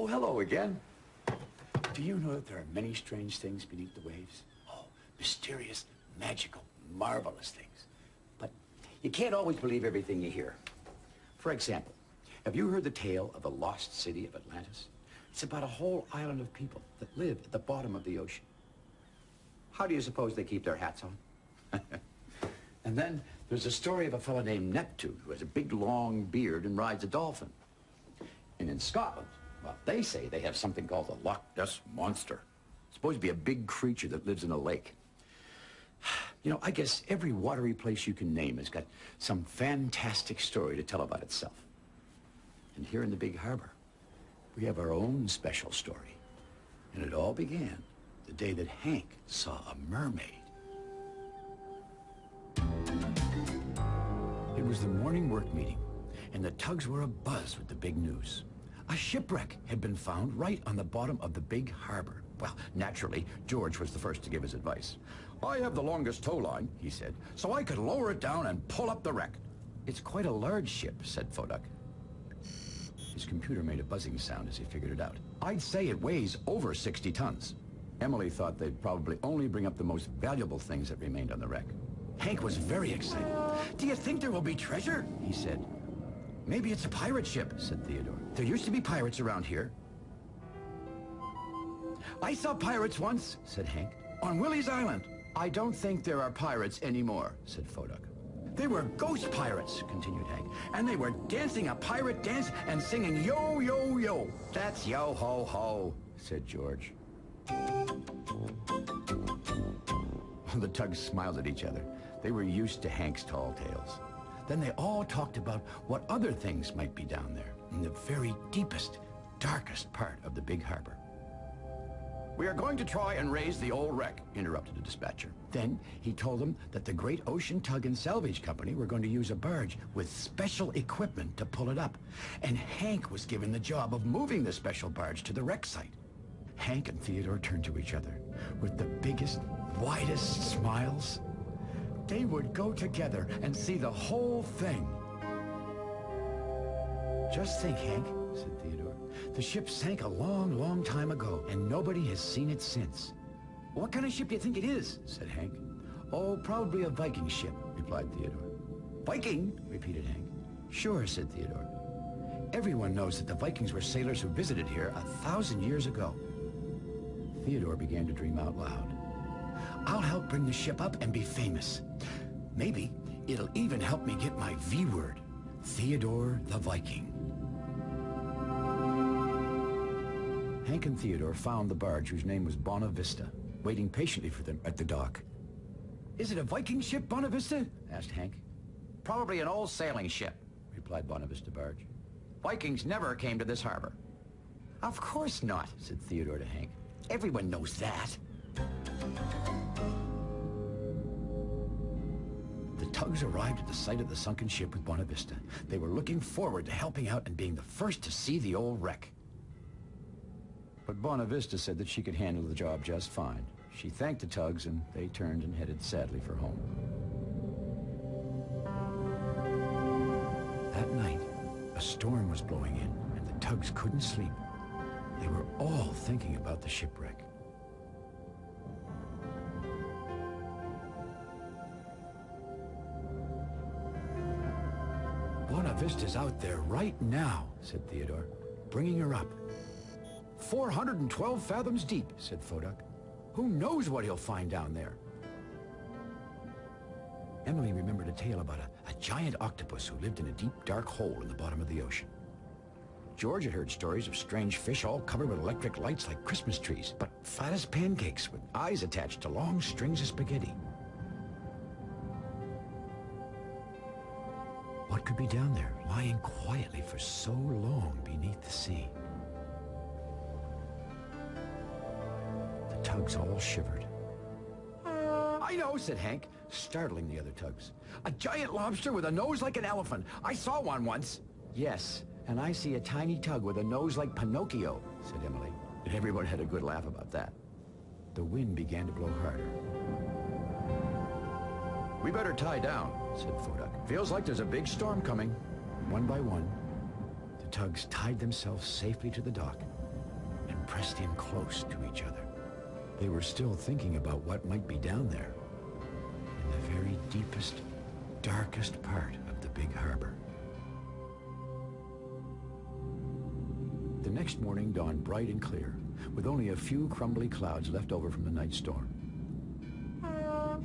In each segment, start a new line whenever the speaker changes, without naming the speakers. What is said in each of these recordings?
Oh, hello again. Do you know that there are many strange things beneath the waves? Oh, mysterious, magical, marvelous things. But you can't always believe everything you hear. For example, have you heard the tale of the lost city of Atlantis? It's about a whole island of people that live at the bottom of the ocean. How do you suppose they keep their hats on? And then there's a story of a fellow named Neptune who has a big, long beard and rides a dolphin. And in Scotland, well, they say they have something called the Loch Ness Monster. It's supposed to be a big creature that lives in a lake. You know, I guess every watery place you can name has got some fantastic story to tell about itself. And here in the big harbor, we have our own special story. And it all began the day that Hank saw a mermaid. It was the morning work meeting, and the tugs were abuzz with the big news. A shipwreck had been found right on the bottom of the big harbor. Well, naturally, George was the first to give his advice. "I have the longest tow line," he said, "so I could lower it down and pull up the wreck." "It's quite a large ship," said Foduck. His computer made a buzzing sound as he figured it out. "I'd say it weighs over 60 tons. Emily thought they'd probably only bring up the most valuable things that remained on the wreck. Hank was very excited. "Do you think there will be treasure?" he said. "Maybe it's a pirate ship," said Theodore. "There used to be pirates around here." "I saw pirates once," said Hank, "on Willie's Island." "I don't think there are pirates anymore," said Foduck. "They were ghost pirates," continued Hank, "and they were dancing a pirate dance and singing yo, yo, yo." "That's yo, ho, ho," said George. The tugs smiled at each other. They were used to Hank's tall tales. Then they all talked about what other things might be down there in the very deepest, darkest part of the big harbor. "We are going to try and raise the old wreck," interrupted the dispatcher. Then he told them that the Great Ocean Tug and Salvage Company were going to use a barge with special equipment to pull it up. And Hank was given the job of moving the special barge to the wreck site. Hank and Theodore turned to each other with the biggest, widest smiles. They would go together and see the whole thing. "Just think, Hank," said Theodore. "The ship sank a long, long time ago, and nobody has seen it since." "What kind of ship do you think it is?" said Hank. "Oh, probably a Viking ship," replied Theodore. "Viking?" repeated Hank. "Sure," said Theodore. "Everyone knows that the Vikings were sailors who visited here 1,000 years ago." Theodore began to dream out loud. "I'll help bring the ship up and be famous. Maybe it'll even help me get my V word, Theodore the Viking." Hank and Theodore found the barge whose name was Bonavista, waiting patiently for them at the dock. "Is it a Viking ship, Bonavista?" asked Hank. "Probably an old sailing ship," replied Bonavista barge. "Vikings never came to this harbor." "Of course not," said Theodore to Hank. "Everyone knows that." The tugs arrived at the site of the sunken ship with Bonavista. They were looking forward to helping out and being the first to see the old wreck. But Bonavista said that she could handle the job just fine. She thanked the tugs, and they turned and headed sadly for home. That night, a storm was blowing in, and the tugs couldn't sleep. They were all thinking about the shipwreck. "Bonavista's out there right now," said Theodore, bringing her up. 412 fathoms deep," said Foduck. "Who knows what he'll find down there?" Emily remembered a tale about a giant octopus who lived in a deep, dark hole in the bottom of the ocean. George had heard stories of strange fish all covered with electric lights like Christmas trees, but flat as pancakes with eyes attached to long strings of spaghetti. What could be down there, lying quietly for so long beneath the sea? The tugs all shivered. "I know," said Hank, startling the other tugs. "A giant lobster with a nose like an elephant. I saw one once." "Yes, and I see a tiny tug with a nose like Pinocchio," said Emily. And everyone had a good laugh about that. The wind began to blow harder. "We better tie down," said Foduck. "Feels like there's a big storm coming." One by one, the tugs tied themselves safely to the dock pressed in close to each other. They were still thinking about what might be down there, in the very deepest, darkest part of the big harbor. The next morning dawned bright and clear, with only a few crumbly clouds left over from the night storm.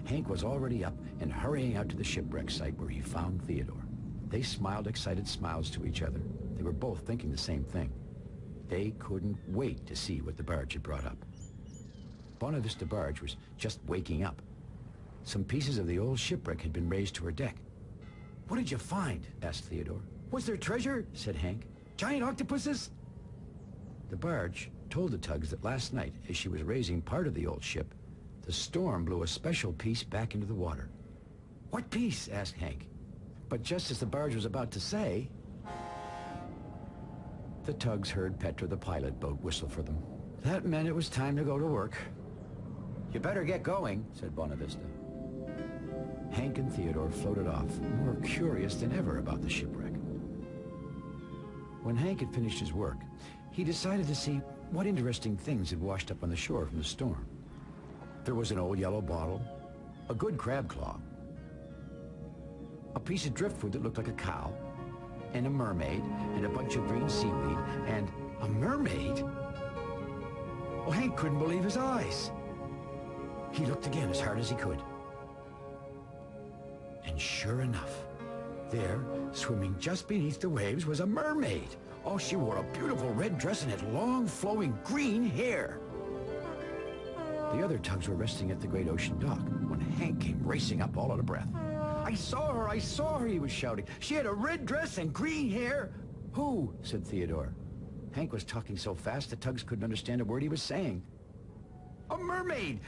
Hank was already up and hurrying out to the shipwreck site where he found Theodore. They smiled excited smiles to each other. They were both thinking the same thing. They couldn't wait to see what the barge had brought up. Bonavista barge was just waking up. Some pieces of the old shipwreck had been raised to her deck. "What did you find?" asked Theodore. "Was there treasure?" said Hank. "Giant octopuses?" The barge told the tugs that last night, as she was raising part of the old ship, the storm blew a special piece back into the water. "What piece?" asked Hank. But just as the barge was about to say, the tugs heard Petra the pilot boat whistle for them. That meant it was time to go to work. "You better get going," said Bonavista. Hank and Theodore floated off, more curious than ever about the shipwreck. When Hank had finished his work, he decided to see what interesting things had washed up on the shore from the storm. There was an old yellow bottle, a good crab claw, a piece of driftwood that looked like a cow, and a mermaid, and a bunch of green seaweed, and a mermaid? Well, Hank couldn't believe his eyes. He looked again as hard as he could. And sure enough, there, swimming just beneath the waves, was a mermaid. Oh, she wore a beautiful red dress and had long, flowing green hair. The other tugs were resting at the great ocean dock when Hank came racing up all out of breath. I saw her, he was shouting. "She had a red dress and green hair." "Who?" said Theodore. Hank was talking so fast the tugs couldn't understand a word he was saying. A mermaid,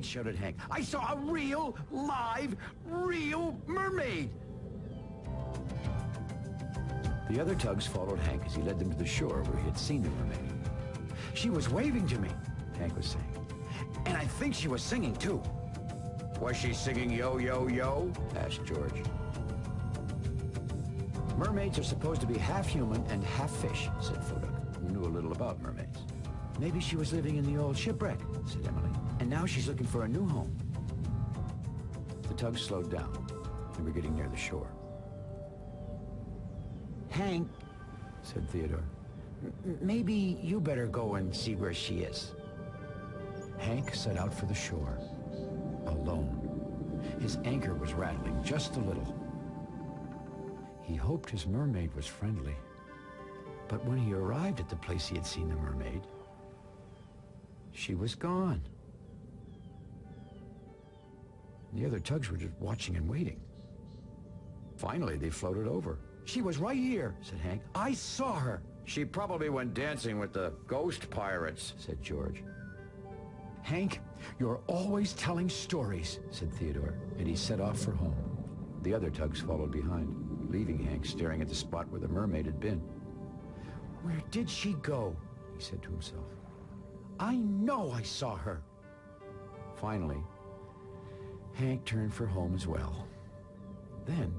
shouted Hank. "I saw a real, live, real mermaid." The other tugs followed Hank as he led them to the shore where he had seen the mermaid. "She was waving to me," Hank was saying. "And I think she was singing, too." "Was she singing yo, yo, yo?" asked George. "Mermaids are supposed to be half human and half fish," said Foduk, who knew a little about mermaids. "Maybe she was living in the old shipwreck," said Emily, "and now she's looking for a new home." The tugs slowed down. They were getting near the shore. "Hank," said Theodore, "maybe you better go and see where she is." Hank set out for the shore, alone. His anchor was rattling just a little. He hoped his mermaid was friendly. But when he arrived at the place he had seen the mermaid, she was gone. The other tugs were just watching and waiting. Finally, they floated over. "She was right here," said Hank. "I saw her." "She probably went dancing with the ghost pirates," said George. "Hank, you're always telling stories," said Theodore, and he set off for home. The other tugs followed behind, leaving Hank staring at the spot where the mermaid had been. "Where did she go?" he said to himself. "I know I saw her." Finally, Hank turned for home as well. Then,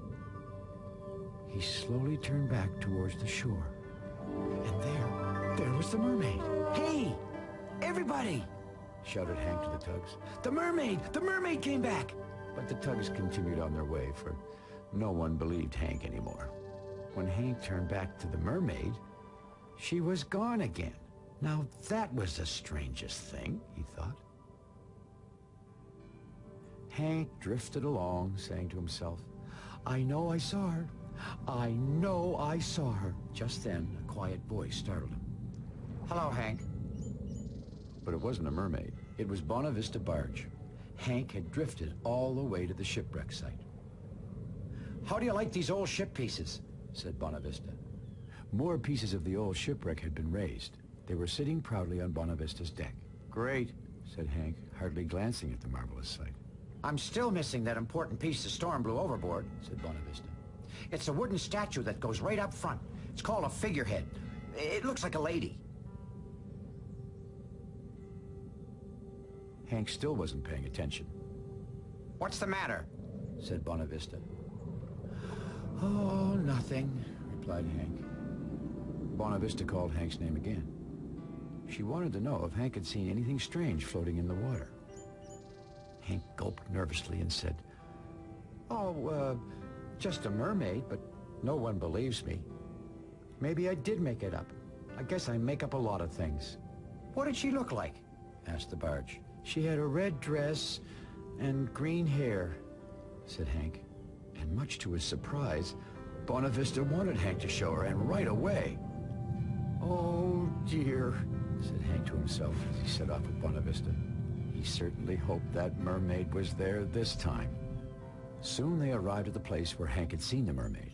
he slowly turned back towards the shore. And there was the mermaid. "Hey, everybody!" shouted Hank to the tugs. The mermaid came back!" But the tugs continued on their way, for no one believed Hank anymore. When Hank turned back to the mermaid, she was gone again. Now that was the strangest thing, he thought. Hank drifted along, saying to himself, "I know I saw her. I know I saw her." Just then, a quiet voice startled him. "Hello, Hank." But it wasn't a mermaid. It was Bonavista barge. Hank had drifted all the way to the shipwreck site. "How do you like these old ship pieces?" said Bonavista. More pieces of the old shipwreck had been raised. They were sitting proudly on Bonavista's deck. "Great," said Hank, hardly glancing at the marvelous sight. "I'm still missing that important piece the storm blew overboard," said Bonavista. "It's a wooden statue that goes right up front. It's called a figurehead. It looks like a lady." Hank still wasn't paying attention. "What's the matter?" said Bonavista. "Oh, nothing," replied Hank. Bonavista called Hank's name again. She wanted to know if Hank had seen anything strange floating in the water. Hank gulped nervously and said, "Oh, just a mermaid, but no one believes me. Maybe I did make it up. I guess I make up a lot of things." "What did she look like?" asked the barge. "She had a red dress and green hair," said Hank. And much to his surprise, Bonavista wanted Hank to show her, and right away. "Oh, dear," said Hank to himself as he set off with Bonavista. He certainly hoped that mermaid was there this time. Soon they arrived at the place where Hank had seen the mermaid.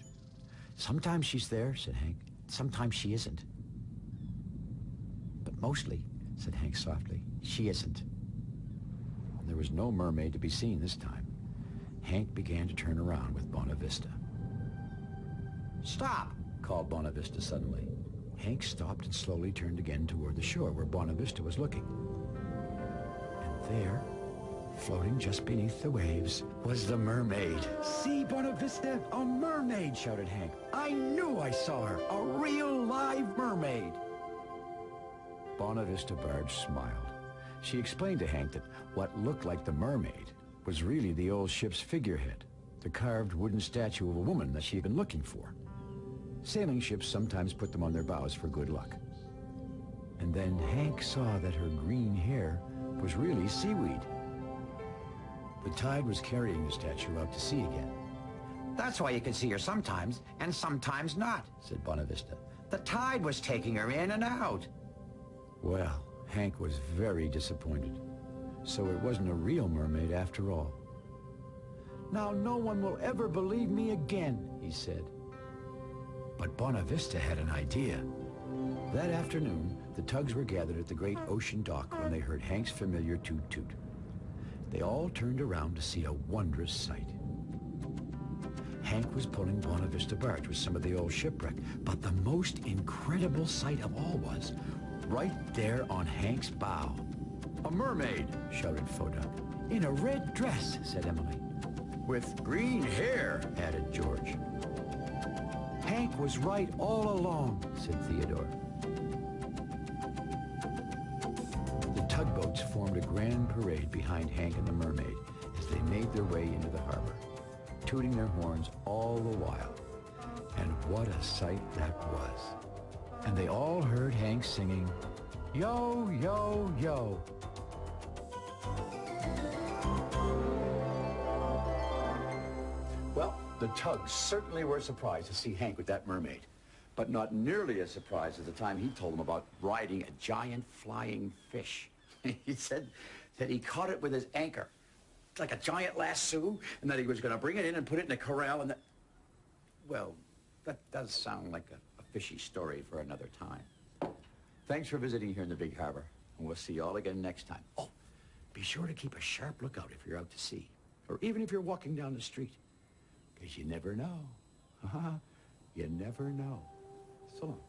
"Sometimes she's there," said Hank. "Sometimes she isn't." "But mostly," said Hank softly, "she isn't." There was no mermaid to be seen this time. Hank began to turn around with Bonavista. "Stop!" called Bonavista suddenly. Hank stopped and slowly turned again toward the shore where Bonavista was looking. And there, floating just beneath the waves, was the mermaid. "See, Bonavista, a mermaid!" shouted Hank. "I knew I saw her, a real live mermaid!" Bonavista barge smiled. She explained to Hank that what looked like the mermaid was really the old ship's figurehead, the carved wooden statue of a woman that she had been looking for. Sailing ships sometimes put them on their bows for good luck. And then Hank saw that her green hair was really seaweed. The tide was carrying the statue out to sea again. "That's why you could see her sometimes, and sometimes not," said Bonavista. "The tide was taking her in and out." Well, Hank was very disappointed. So it wasn't a real mermaid after all. "Now no one will ever believe me again," he said. But Bonavista had an idea. That afternoon, the tugs were gathered at the great ocean dock when they heard Hank's familiar toot-toot. They all turned around to see a wondrous sight. Hank was pulling Bonavista barge with some of the old shipwreck, but the most incredible sight of all was right there on Hank's bow. "A mermaid!" shouted Foda. "In a red dress," said Emily. "With green hair," added George. "Hank was right all along," said Theodore. The tugboats formed a grand parade behind Hank and the Mermaid as they made their way into the harbor, tooting their horns all the while. And what a sight that was. And they all heard Hank singing, "Yo, yo, yo." Well, the tugs certainly were surprised to see Hank with that mermaid, but not nearly as surprised as the time he told them about riding a giant flying fish. He said that he caught it with his anchor, like a giant lasso, and that he was going to bring it in and put it in a corral, and that... Well, that does sound like a fishy story for another time. Thanks for visiting here in the Big Harbor, and we'll see you all again next time. Oh, be sure to keep a sharp lookout if you're out to sea, or even if you're walking down the street, because you never know. You never know. So long.